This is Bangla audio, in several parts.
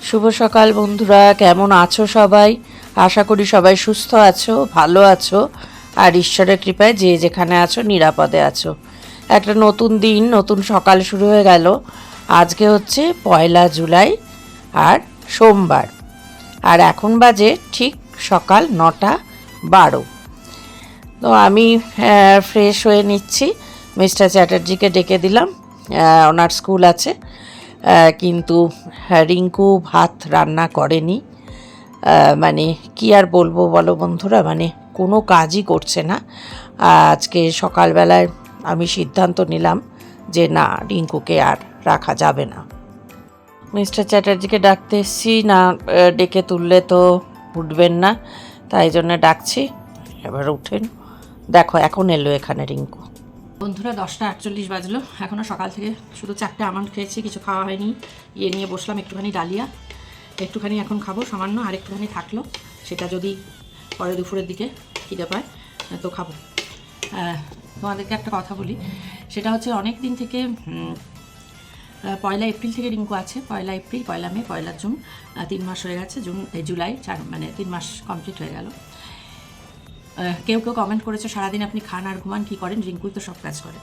শুভ সকাল বন্ধুরা, কেমন আছো সবাই? আশা করি সবাই সুস্থ আছো, ভালো আছো, আর ঈশ্বরের কৃপায় যে যেখানে আছো নিরাপদে আছো। একটা নতুন দিন, নতুন সকাল শুরু হয়ে গেল। আজকে হচ্ছে 1 জুলাই আর সোমবার, আর এখন বাজে ঠিক সকাল 9:12। তো আমি ফ্রেশ হয়ে নিচ্ছি। মিস্টার চ্যাটার্জিকে ডেকে দিলাম, ওনার স্কুল আছে, কিন্তু রিঙ্কু ভাত রান্না করেনি। মানে কি আর বলবো বলো বন্ধুরা, মানে কোনো কাজই করছে না। আজকে সকালবেলায় আমি সিদ্ধান্ত নিলাম যে না, রিঙ্কুকে আর রাখা যাবে না। মিস্টার চ্যাটার্জিকে ডাকতে এসছি না, ডেকে তুললে তো উঠবেন না, তাই জন্য ডাকছি। এবার উঠেন, দেখো এখন এলো এখানে রিঙ্কু। বন্ধুরা 10:48 বাজলো, এখনও সকাল থেকে শুধু 4টে আমন্ড খেয়েছি, কিছু খাওয়া হয়নি। নিয়ে বসলাম একটুখানি ডালিয়া, একটুখানি এখন খাবো সামান্য, আর একটুখানি থাকলো, সেটা যদি পরে দুপুরের দিকে খিদে পায় তো খাবো। তোমাদেরকে একটা কথা বলি, সেটা হচ্ছে অনেক দিন থেকে 1 এপ্রিল থেকে রিঙ্কু আছে। 1 এপ্রিল, 1 মে, 1 জুন, 3 মাস হয়ে গেছে। জুলাই 4, মানে 3 মাস কমপ্লিট হয়ে গেল। কেউ কমেন্ট করেছে সারাদিন আপনি খান আর ঘুমান, কী করেন? রিঙ্কুই তো সব কাজ করে।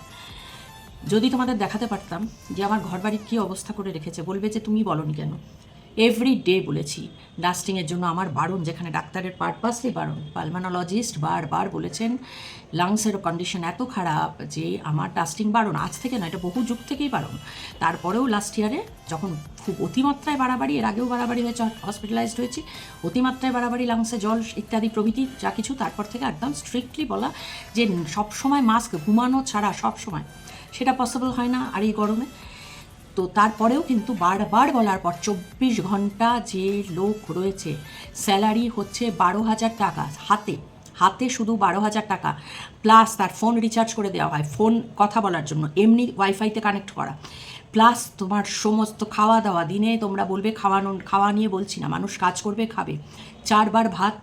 যদি তোমাদের দেখাতে পারতাম যে আমার ঘরবাড়ির কী অবস্থা করে রেখেছে, বলবে যে তুমি বলনি কেন। এভরি ডে বলেছি ডাস্টিংয়ের জন্য আমার বারণ, যেখানে ডাক্তারের পারপাসলি বারণ। পালমোনোলজিস্ট বারবার বলেছেন লাংসের কন্ডিশন এত খারাপ যে আমার ডাস্টিং বারণ। আজ থেকে না, এটা বহু যুগ থেকেই বারণ। তারপরেও লাস্ট ইয়ারে যখন খুব অতিমাত্রায় বাড়াবাড়ি, এর আগেও বাড়াবাড়ি হয়েছে, হসপিটালাইজড হয়েছি, অতিমাত্রায় বাড়াবাড়ি লাংসে জল ইত্যাদি প্রভৃতি যা কিছু, তারপর থেকে একদম স্ট্রিক্টলি বলা যে সবসময় মাস্ক, ঘুমানো ছাড়া সব সময়, সেটা পসিবল হয় না আর এই গরমে। তো তারপরেও কিন্তু বারবার বলার পর 24 ঘন্টা যে লোক রয়েছে, স্যালারি হচ্ছে 12,000 টাকা, হাতে শুধু 12,000 টাকা, প্লাস তার ফোন রিচার্জ করে দেওয়া হয়, ফোন কথা বলার জন্য, এমনি ওয়াইফাইতে কানেক্ট করা, প্লাস তোমার সমস্ত খাওয়া দাওয়া। দিনে তোমরা বলবে খাওয়া নিয়ে বলছি না, মানুষ কাজ করবে, খাবে 4 বার ভাত,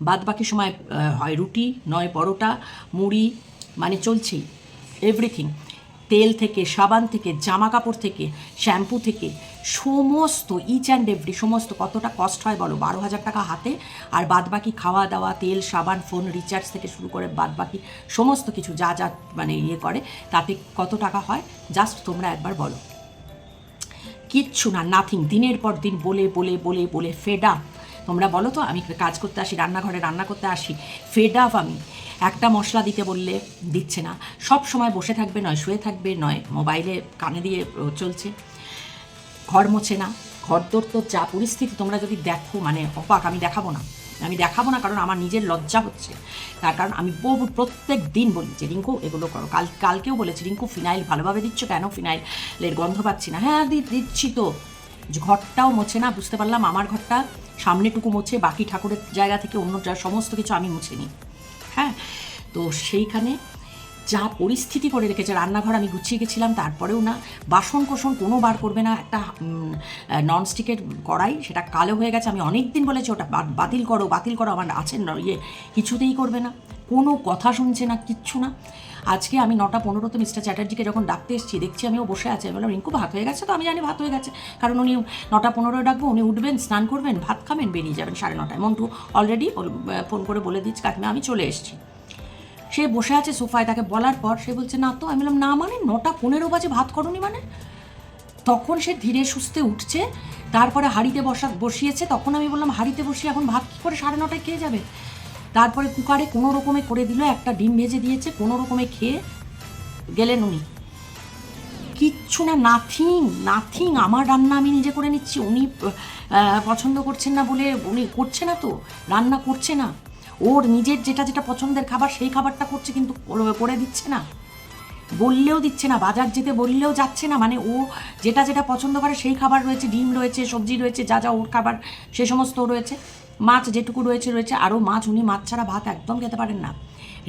বাদ বাকি সময় হয় রুটি, নয় পরোটা, মুড়ি, মানে চলছেই এভরিথিং। তেল থেকে, সাবান থেকে, জামা কাপড় থেকে, শ্যাম্পু থেকে, সমস্ত ইচ অ্যান্ড এভরি, সমস্ত কতটা কস্ট হয় বলো? 12,000 টাকা হাতে, আর বাদবাকি খাওয়া দাওয়া, তেল, সাবান, ফোন রিচার্জ থেকে শুরু করে বাদবাকি সমস্ত কিছু যা যা মানে করে, তাতে কত টাকা হয় জাস্ট তোমরা একবার বলো। কিচ্ছু না, নাথিং। দিনের পর দিন বলে বলে বলে বলে ফেড আপ। তোমরা বলো তো, আমি কাজ করতে আসি, রান্নাঘরে রান্না করতে আসি, ফেড আপ আমি। একটা মশলা দিতে বললে দিচ্ছে না, সব সময় বসে থাকবে, নয় শুয়ে থাকবে, নয় মোবাইলে কানে দিয়ে চলছে, ঘর মোছে না। ঘরদোর তো যা পরিস্থিতি তোমরা যদি দেখো, মানে অবাক। আমি দেখাবো না কারণ আমার নিজের লজ্জা হচ্ছে, তার কারণ আমি প্রত্যেক দিন বলি যে রিঙ্কু এগুলো করো। কালকেও বলেছি রিঙ্কু ফিনাইল ভালোভাবে দিচ্ছ কেন? ফিনাইলের গন্ধ পাচ্ছি না। হ্যাঁ দিচ্ছি তো। ঘরটাও মোছে না, বুঝতে পারলাম আমার ঘরটা সামনেটুকু মোছে, বাকি ঠাকুরের জায়গা থেকে অন্য সমস্ত কিছু আমি মুছে নিই। হ্যাঁ, তো সেইখানে যা পরিস্থিতি করে রেখেছে, রান্নাঘর আমি গুছিয়ে গেছিলাম, তারপরেও না, বাসন কোসন কোনো বার করবে না। একটা ননস্টিকের কড়াই, সেটা কালো হয়ে গেছে, আমি অনেক দিন বলেছি ওটা বাতিল করো, আমার আছে কিছুতেই করবে না, কোনো কথা শুনছে না, কিচ্ছু না। আজকে আমি 9:15 মিস্টার চ্যাটার্জিকে যখন ডাকতে এসেছি, দেখছি আমিও বসে আছে। আমি বললাম রিঙ্কু ভাত হয়ে গেছে? তো আমি জানি ভাত হয়ে গেছে, কারণ উনি 9:15 ডাকবো, উনি উঠবেন, স্নান করবেন, ভাত খাবেন, বেরিয়ে যাবেন 9:30। মন্টু অলরেডি ফোন করে বলে দিচ্ছি কাকিমা আমি চলে এসেছি। সে বসে আছে সোফায়, তাকে বলার পর সে বলছে না তো। আমি বললাম না মানে 9:15 বাজে ভাত করনি মানে? তখন সে ধীরে সুস্থে উঠছে, তারপরে হাঁড়িতে বসিয়েছে। তখন আমি বললাম হাঁড়িতে বসিয়ে এখন ভাত কী করে 9:30 খেয়ে যাবে? তারপরে কুকারে কোনো রকমে করে দিল, একটা ডিম ভেজে দিয়েছে, কোনো রকমে খেয়ে গেলেন উনি। কিচ্ছু না, নাথিং। আমার রান্না আমি নিজে করে নিচ্ছি, উনি পছন্দ করছেন না বলে উনি করছে না, তো রান্না করছে না, ওর নিজের যেটা পছন্দের খাবার সেই খাবারটা করছে, কিন্তু করে দিচ্ছে না, বললেও দিচ্ছে না, বাজার যেতে বললেও যাচ্ছে না। মানে ও যেটা পছন্দ করে সেই খাবার রয়েছে, ডিম রয়েছে, সবজি রয়েছে, যা ওর খাবার সে সমস্ত রয়েছে, মাছ যেটুকু রয়েছে, আরও মাছ, উনি মাছ ছাড়া ভাত একদম খেতে পারেন না।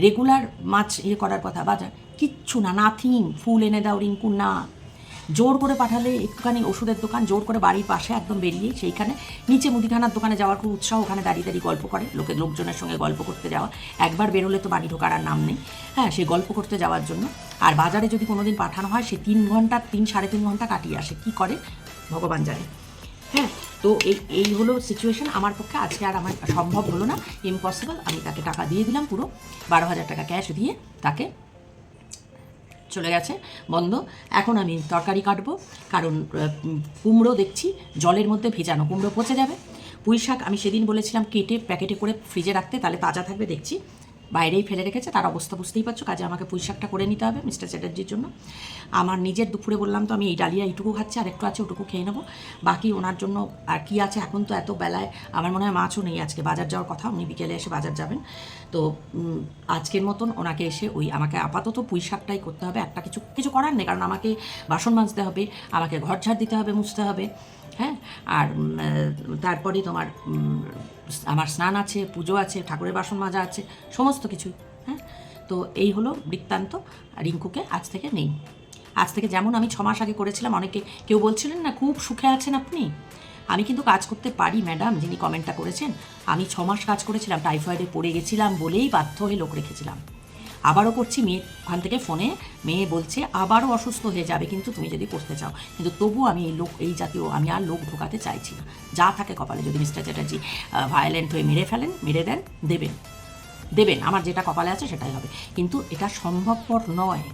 রেগুলার মাছ করার কথা, বাজার কিচ্ছু না, নাথিং। ফুল এনে দাও রিঙ্কু, না। জোর করে পাঠালে একটুখানি ওষুধের দোকান, জোর করে বাড়ির পাশে একদম বেরিয়ে সেইখানে নিচে মুদিখানার দোকানে যাওয়ার খুব উৎসাহ, ওখানে দাঁড়িয়ে গল্প করে, লোকজনের সঙ্গে গল্প করতে যাওয়া। একবার বেরোলে তো বাড়ি ঢোকার আর নাম নেই। হ্যাঁ, সে গল্প করতে যাওয়ার জন্য। আর বাজারে যদি কোনোদিন পাঠানো হয়, সে 3 ঘন্টা, 3 সাড়ে 3 ঘন্টা কাটিয়ে আসে। কি করে ভগবান জানে। হ্যাঁ, তো এই হলো সিচুয়েশন। আমার পক্ষে আজকে আর আমার সম্ভব হলো না, ইম্পসিবল। আমি তাকে টাকা দিয়ে দিলাম, পুরো 12,000 টাকা ক্যাশ দিয়ে তাকে চলে গেছে, বন্ধ। এখন আমি তরকারি কাটবো, কারণ কুমড়ো দেখছি জলের মধ্যে ভেজানো, কুমড়ো পচে যাবে। পুঁই শাক আমি সেদিন বলেছিলাম কেটে প্যাকেটে করে ফ্রিজে রাখতে, তাহলে তাজা থাকবে, দেখছি বাইরেই ফেলে রেখেছে। তার অবস্থা বুঝতেই পারছো, কাজে আমাকে পুঁই শাকটা করে নিতে হবে মিস্টার চ্যাটার্জির জন্য। আমার নিজের দুপুরে বললাম তো আমি এই ডালিয়া এইটুকু খাচ্ছি, আর একটু আছে ওটুকু খেয়ে নেবো। বাকি ওনার জন্য আর কি আছে, এখন তো এত বেলায় আমার মনে হয় মাছও নেই, আজকে বাজার যাওয়ার কথা, উনি বিকেলে এসে বাজার যাবেন। তো আজকের মতন ওনাকে এসে আমাকে আপাতত পুঁই শাকটাই করতে হবে, একটা কিছু করার নেই, কারণ আমাকে বাসন মাজতে হবে, আমাকে ঘর ঝাড় দিতে হবে, মুছতে হবে, হ্যাঁ। আর তারপরে তোমার আমার স্নান আছে, পুজো আছে, ঠাকুরের বাসন মাজা আছে, সমস্ত কিছু, হ্যাঁ। তো এই হলো বৃত্তান্ত। রিঙ্কুকে আজ থেকে নেই, আজ থেকে যেমন আমি 6 মাস আগে করেছিলাম। অনেকে কেউ বলছিলেন না খুব সুখে আছেন আপনি, আমি কিন্তু কাজ করতে পারি ম্যাডাম, যিনি কমেন্টটা করেছেন। আমি 6 মাস কাজ করেছিলাম, টাইফয়েডে পড়ে গেছিলাম বলেই বাধ্য হয়ে লোক রেখেছিলাম। আবারও করছি, মেয়ে ওখান থেকে ফোনে মেয়ে বলছে আবারও অসুস্থ হয়ে যাবে কিন্তু তুমি যদি করতে চাও, কিন্তু তবু আমি এই জাতীয় আমি আর লোক ঢোকাতে চাইছি না। যা থাকে কপালে, যদি মিস্টার চ্যাটার্জি ভায়োলেন্ট হয়ে মেরে দেন, দেবেন, আমার যেটা কপালে আছে সেটাই হবে, কিন্তু এটা সম্ভবপর নয়।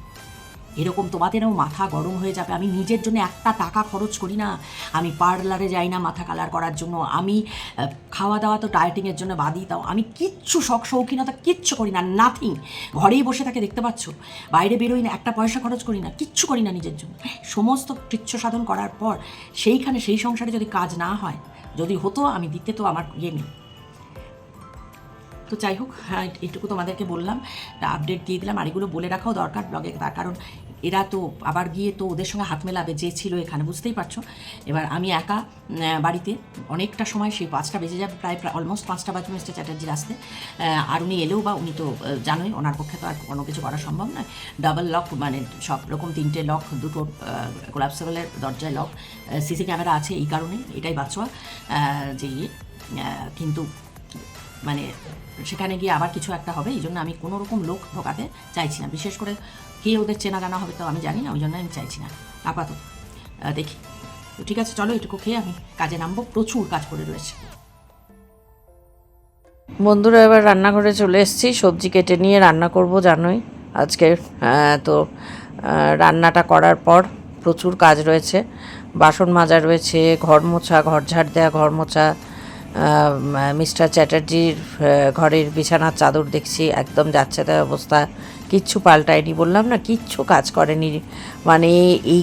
এরকম তোমাদেরও মাথা গরম হয়ে যাবে। আমি নিজের জন্য একটা টাকা খরচ করি না, আমি পার্লারে যাই না মাথা কালার করার জন্য, আমি খাওয়া দাওয়া তো ডায়েটিংয়ের জন্য বাদই দাও, আমি কিচ্ছু শৌখিনতা কিচ্ছু করি না, নাথিং। ঘরেই বসে থাকে দেখতে পাচ্ছ, বাইরে বেরোই না, একটা পয়সা খরচ করি না, কিচ্ছু করি না নিজের জন্য। সমস্ত কৃচ্ছ সাধন করার পর সেই সংসারে যদি কাজ না হয়, যদি হতো আমি দিতে তো আমার নেই। তো যাই হোক, হ্যাঁ এইটুকু তোমাদেরকে বললাম, আপডেট দিয়ে দিলাম। আর এগুলো বলে রাখাও দরকার ব্লগে, তার কারণ এরা তো আবার গিয়ে তো ওদের সঙ্গে হাত মেলাবে যে ছিল এখানে, বুঝতেই পারছো। এবার আমি একা বাড়িতে অনেকটা সময়, সেই 5টা বেজে যাবে, প্রায় অলমোস্ট 5টা বাজবে মিস্টার চ্যাটার্জির আসতে। আর উনি এলেও বা উনি তো জানোই ওনার পক্ষে তো আর কোনো কিছু করা সম্ভব নয়। ডাবল লক, মানে সব রকম 3টে লক, 2টো কোলাপসেবলের দরজায় লক, সিসি ক্যামেরা আছে, এই কারণে এটাই বাচ্চা যে কিন্তু মানে সেখানে গিয়ে আবার কিছু একটা হবে, এই জন্য আমি কোনো রকম লোক ঢোকাতে চাইছি না। বিশেষ করে কে ওদের চেনা জানা হবে তো আমি জানি না, ওই জন্য আমি চাইছি না আপাতত। দেখি তো, ঠিক আছে, চলো এটুকু খেয়ে আমি কাজে নামবো, প্রচুর কাজ করে রয়েছে। বন্ধুরা, এবার রান্নাঘরে চলে এসেছি, সবজি কেটে নিয়ে রান্না করব জানোই আজকে। তো রান্নাটা করার পর প্রচুর কাজ রয়েছে, বাসন মাজা রয়েছে, ঘর মোছা, ঘর ঝাড় দেওয়া, ঘর মোছা। মিস্টার চ্যাটার্জির ঘরের বিছানার চাদর দেখছি একদম যাচ্ছে তাই অবস্থা, কিচ্ছু পাল্টায়নি, বললাম না কিচ্ছু কাজ করেনি। মানে এই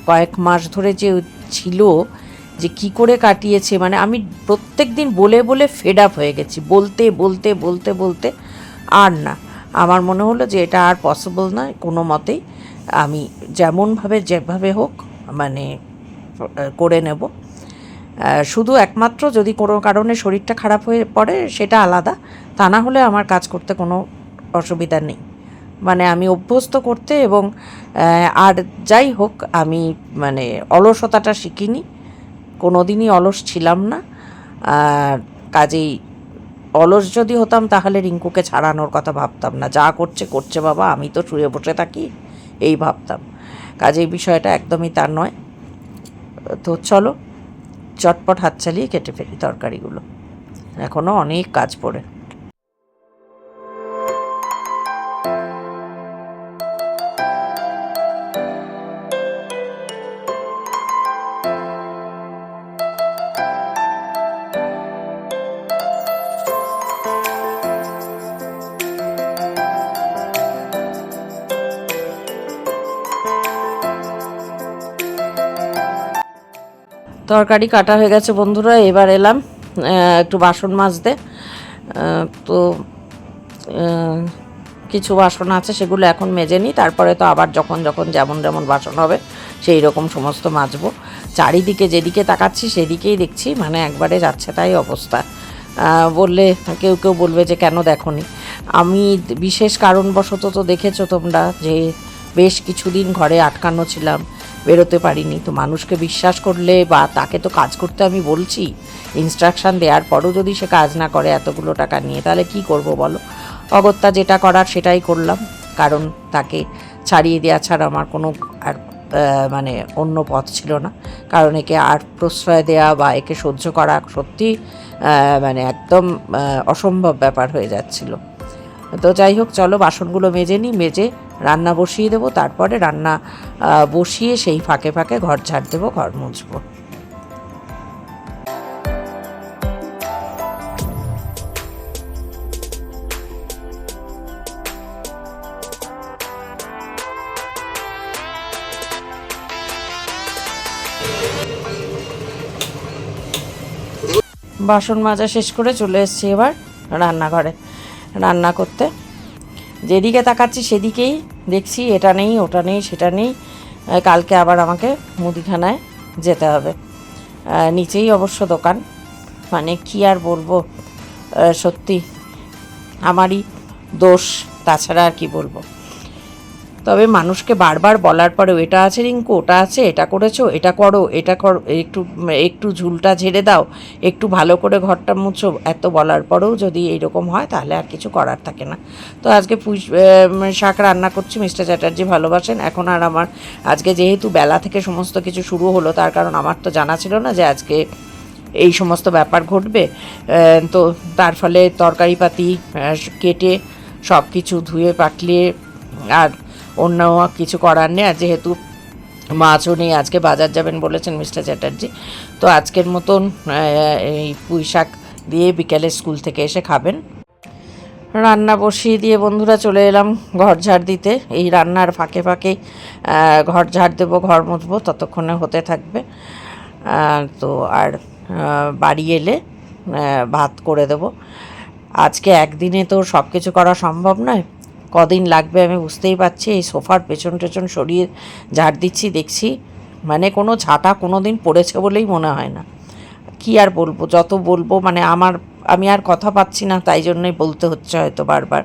কয়েক মাস ধরে যে ছিল, যে কি করে কাটিয়েছে, মানে আমি প্রত্যেক দিন বলে বলে ফেড আপ হয়ে গেছি, বলতে বলতে বলতে বলতে আর না। আমার মনে হলো যে এটা আর পসিবল নয় কোনো মতেই, আমি যেভাবে হোক করে নেব। শুধু একমাত্র যদি কোনো কারণে শরীরটা খারাপ হয়ে পড়ে সেটা আলাদা, তা না হলে আমার কাজ করতে কোনো অসুবিধা নেই। আমি অভ্যস্ত করতে, এবং আর যাই হোক আমি অলসতাটা শিখিনি, কোনো দিনই অলস ছিলাম না। কাজেই অলস যদি হতাম তাহলে রিঙ্কুকে ছাড়ানোর কথা ভাবতাম না, যা করছে বাবা, আমি তো শুয়ে বসে থাকি, এই ভাবতাম। কাজেই বিষয়টা একদমই তার নয়। তো চলো চটপট হাত চালিয়ে কেটে ফেলি তরকারিগুলো, এখনও অনেক কাজ পড়ে। তরকারি কাটা হয়ে গেছে বন্ধুরা, এবার এলাম একটু বাসন মাজতে। তো কিছু বাসন আছে সেগুলো এখন মেজে নিই, তারপরে তো আবার যখন যেমন বাসন হবে সেই রকম সমস্ত মাজবো। চারিদিকে যেদিকে তাকাচ্ছি সেদিকেই দেখছি একবারে যাচ্ছে তাই অবস্থা। বললে কেউ বলবে যে কেন দেখোনি। আমি বিশেষ কারণবশত তো দেখেছো তোমরা যে বেশ কিছুদিন ঘরে আটকানো ছিলাম, বেরোতে পারিনি। তো মানুষকে বিশ্বাস করলে বা তাকে তো কাজ করতে আমি বলছি, ইনস্ট্রাকশান দেওয়ার পরও যদি সে কাজ না করে এতগুলো টাকা নিয়ে, তাহলে কি করব বলো। অগত্যা যেটা করার সেটাই করলাম, কারণ তাকে ছাড়িয়ে দেওয়া ছাড়া আমার কোনো আর মানে অন্য পথ ছিল না, কারণ একে আর প্রশ্রয় দেওয়া বা একে সহ্য করা সত্যি মানে একদম অসম্ভব ব্যাপার হয়ে যাচ্ছিল। তো যাই হোক, চলো বাসনগুলো মেজে নিই, মেজে রান্না বসিয়ে দেবো, তারপরে রান্না বসিয়ে সেই ফাঁকে ফাঁকে ঘর ঝাড় দেবো, ঘর মুছবো। বাসন মাজা শেষ করে চলে এসেছি এবার রান্নাঘরে রান্না করতে। যেদিকে তাকাচ্ছি সেদিকেই দেখছি এটা নেই, ওটা নেই, সেটা নেই। কালকে আবার আমাকে মুদিখানায় যেতে হবে। নিচেই অবশ্য দোকান, মানে কি আর বলবো, সত্যি আমারই দোষ, তাছাড়া আর কি বলবো। তবে মানুষকে বারবার বলার পরেও এটা আছে রিঙ্কু, ওটা আছে, এটা করেছো, এটা করো, এটা করো, একটু একটু ঝুলটা ঝেড়ে দাও, একটু ভালো করে ঘরটা মুছো, এত বলার পরেও যদি এইরকম হয় তাহলে আর কিছু করার থাকে না। তো আজকে পুঁই শাক রান্না করছি, মিস্টার চ্যাটার্জি ভালোবাসেন। এখন আর আমার আজকে যেহেতু বেলা থেকে সমস্ত কিছু শুরু হলো, তার কারণ আমার তো জানা ছিল না যে আজকে এই সমস্ত ব্যাপার ঘটবে। তো তার ফলে তরকারিপাতি কেটে সব কিছু ধুয়ে পাটলিয়ে আর অন্য কিছু করার নেই। আর যেহেতু মাছও নেই, আজকে বাজার যাবেন বলেছেন মিস্টার চ্যাটার্জি, তো আজকের মতন এই পুঁই শাক দিয়ে বিকেলে স্কুল থেকে এসে খাবেন। রান্না বসিয়ে দিয়ে বন্ধুরা চলে এলাম ঘর ঝাড় দিতে। এই রান্নার ফাঁকে ফাঁকে ঘর ঝাড় দেবো, ঘর মুছবো, ততক্ষণে হতে থাকবে। তো আর বাড়ি এলে ভাত করে দেবো। আজকে একদিনে তো সব কিছু করা সম্ভব নয়, কদিন লাগবে আমি বুঝতেই পারছি। এই সোফার পেছন টেছন সরিয়ে ঝাড় দিচ্ছি, দেখছি মানে কোনো ঝাঁটা কোনো দিন পড়েছে বলেই মনে হয় না। কি আর বলবো, যত বলবো মানে আমি আর কথা পাচ্ছি না, তাই জন্যই বলতে হচ্ছে হয়তো বারবার।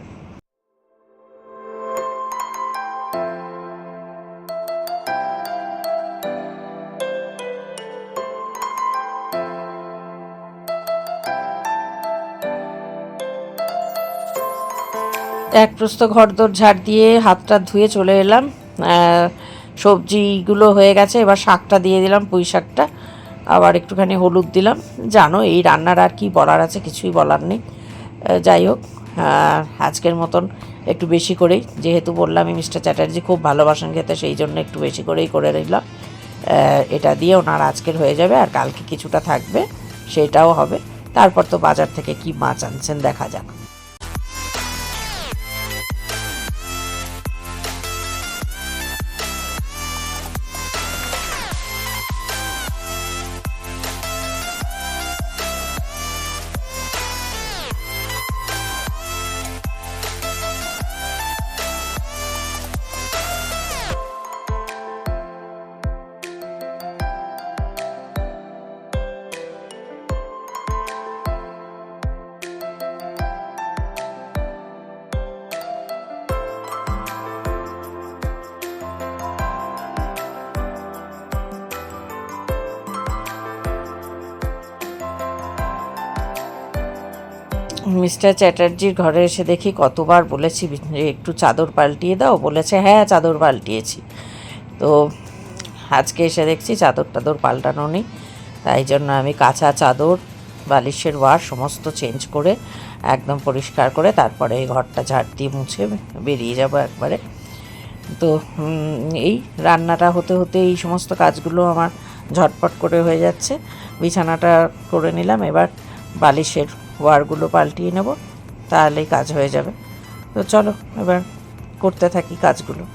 এক প্রস্ত ঘরদোর ঝাড় দিয়ে হাতটা ধুয়ে চলে এলাম। সবজিগুলো হয়ে গেছে, এবার শাকটা দিয়ে দিলাম, পুঁই শাকটা, আবার একটুখানি হলুদ দিলাম। জানো এই রান্নার আর কি বলার আছে, কিছুই বলার নেই। যাই হোক, আজকের মতন একটু বেশি করেই, যেহেতু বললামই মিস্টার চ্যাটার্জি খুব ভালোবাসেন খেতে, সেই জন্য একটু বেশি করেই করে নিলাম। এটা দিয়ে ওনার আজকের হয়ে যাবে, আর কালকে কিছুটা থাকবে, সেটাও হবে। তারপর তো বাজার থেকে কি মাছ আনছেন দেখা যাক। মিস্টার চ্যাটার্জির ঘরে এসে দেখি কতবার বলেছি একটু চাদর পাল্টিয়ে দাও, বলেছে হ্যাঁ চাদর পাল্টিয়েছি। তো আজকে এসে দেখছি চাদর টাদর পাল্টানো নেই, তাই জন্য আমি কাঁচা চাদর, বালিশের ওয়ার সমস্ত চেঞ্জ করে একদম পরিষ্কার করে তারপরে এই ঘরটা ঝাড় দিয়ে মুছে বেরিয়ে যাব একবারে। তো এই রান্নাটা হতে হতে এই সমস্ত কাজগুলো আমার ঝটপট করে হয়ে যাচ্ছে। বিছানাটা করে নিলাম, এবার বালিশের ওয়ারগুলো পাল্টিয়ে নেব, তাহলেই কাজ হয়ে যাবে। তো চলো এবার করতে থাকি কাজগুলো।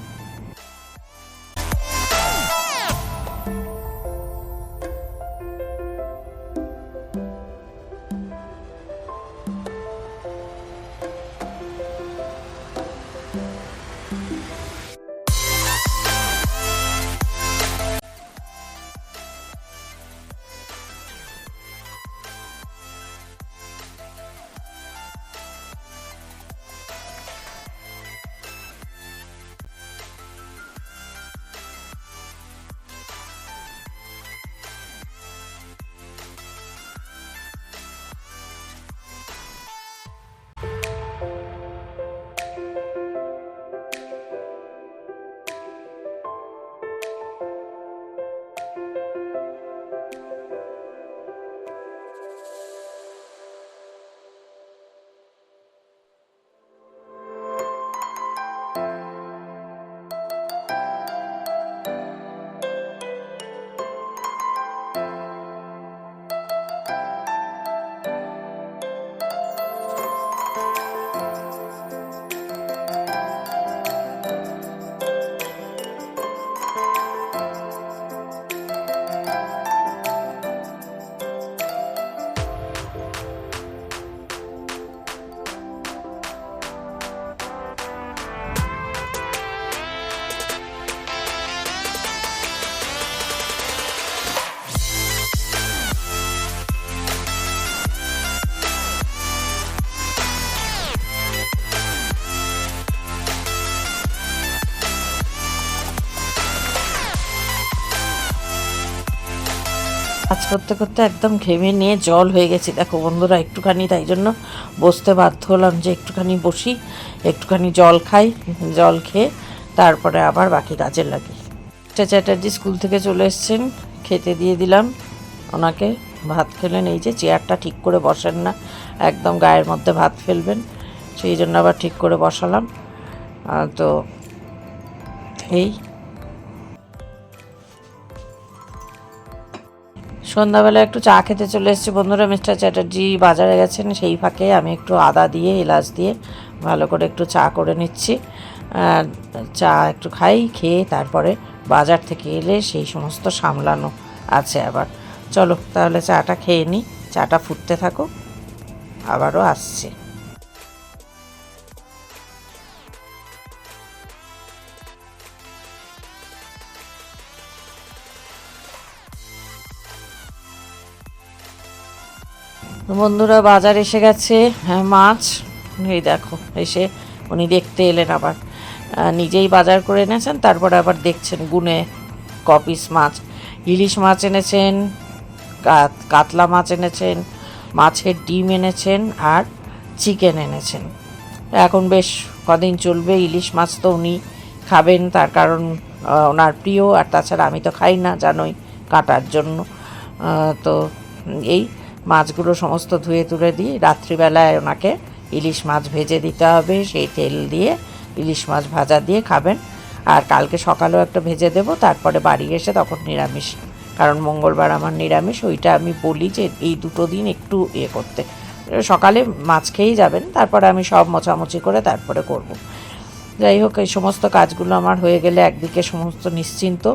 কাজ করতে করতে একদম ঘেমে নিয়ে জল হয়ে গেছি দেখো বন্ধুরা, একটুখানি তাই জন্য বসতে বাধ্য হলাম যে একটুখানি বসি, একটুখানি জল খাই, জল খেয়ে তারপরে আবার বাকি কাজে লাগি। চ্যাটার্জি স্কুল থেকে চলে এসছেন, খেতে দিয়ে দিলাম ওনাকে। ভাত খেলেন, এই যে চেয়ারটা ঠিক করে বসেন না, একদম গায়ের মধ্যে ভাত ফেলবেন, সেই জন্য আবার ঠিক করে বসালাম। তো এই সন্ধ্যাবেলা একটু চা খেতে চলে এসেছি বন্ধুরা। মিস্টার চ্যাটার্জি বাজারে গেছেন, সেই ফাঁকে আমি একটু আদা দিয়ে এলাচ দিয়ে ভালো করে একটু চা করে নিচ্ছি। চা একটু খাই, খেয়ে তারপরে বাজার থেকে এলে সেই সমস্ত সামলানো আছে আবার। চলো তাহলে চাটা খেয়ে নিই, চাটা ফুটতে থাকো, আবারও আসছি। বন্ধুরা বাজার এসে গেছে, হ্যাঁ মাছ এই দেখো এসে উনি দেখতে এলেন, আবার নিজেই বাজার করে এনেছেন, তারপরে আবার দেখছেন গুনে কপিস মাছ। ইলিশ মাছ এনেছেন, কাতলা মাছ এনেছেন, মাছের ডিম এনেছেন, আর চিকেন এনেছেন। এখন বেশ কদিন চলবে, ইলিশ মাছ তো উনি খাবেন, তার কারণ ওনার প্রিয়, আর তাছাড়া আমি তো খাই না জানোই কাটার জন্য। তো এই মাছগুলো সমস্ত ধুয়ে তুলে দিই, রাত্রিবেলায় ওনাকে ইলিশ মাছ ভেজে দিতে হবে, সেই তেল দিয়ে ইলিশ মাছ ভাজা দিয়ে খাবেন। আর কালকে সকালেও একটা ভেজে দেবো, তারপরে বাড়ি এসে তখন নিরামিষ, কারণ মঙ্গলবার আমার নিরামিষ। ওইটা আমি বলি যে এই দুটো দিন একটু করতে, সকালে মাছ খেয়েই যাবেন, তারপরে আমি সব মোছামুছি করে তারপরে করব। যাই হোক, এই সমস্ত কাজগুলো আমার হয়ে গেলে একদিকে সমস্ত নিশ্চিন্ত।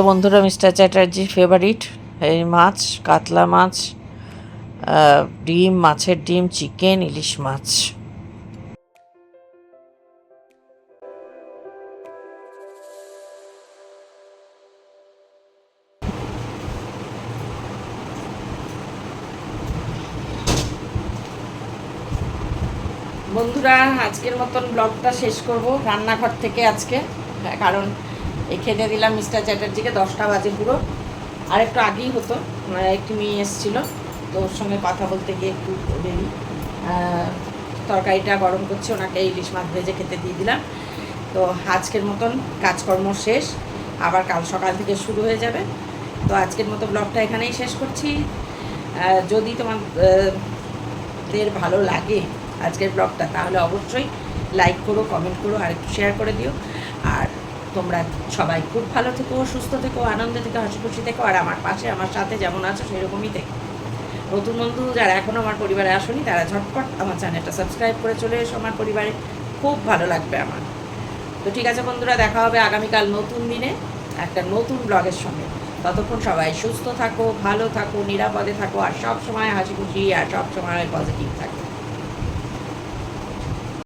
বন্ধুরা মিস্টার চ্যাটার্জির ফেভারিট এই মাছ, কাতলা মাছ, ডিম, মাছের ডিম, চিকেন, ইলিশ মাছ। বন্ধুরা আজকের মতন ব্লগটা শেষ করব রান্নাঘর থেকে আজকে, কারণ এই খেতে দিলাম মিস্টার চ্যাটার্জিকে 10টা বাজে পুরো, আর একটু আগেই হতো, একটু মেয়ে এসেছিলো, তো ওর সঙ্গে কথা বলতে গিয়ে একটু দেরি। তরকারিটা গরম করছে, ওনাকে ইলিশ মাছ ভেজে খেতে দিয়ে দিলাম। তো আজকের মতন কাজকর্ম শেষ, আবার কাল সকাল থেকে শুরু হয়ে যাবে। তো আজকের মতো ব্লগটা এখানেই শেষ করছি। যদি তোমাদের ভালো লাগে আজকের ব্লগটা, তাহলে অবশ্যই লাইক করো, কমেন্ট করো, আর একটু শেয়ার করে দিও। আর তোমরা সবাই খুব ভালো থেকো, সুস্থ থেকো, আনন্দে থেকো, হাসি খুশি থেকো, আর আমার পাশে আমার সাথে যেমন আছো সেরকমই থেকো। নতুন বন্ধু যারা এখনও আমার পরিবারে আসোনি, তারা ঝটপট আমার চ্যানেলটা সাবস্ক্রাইব করে চলে এসো আমার পরিবারে, খুব ভালো লাগবে আমার। তো ঠিক আছে বন্ধুরা, দেখা হবে আগামীকাল নতুন দিনে একটা নতুন ব্লগের সঙ্গে। ততক্ষণ সবাই সুস্থ থাকো, ভালো থাকো, নিরাপদে থাকো, আর সব সময় হাসি খুশি আর সব সময় পজিটিভ থাকো।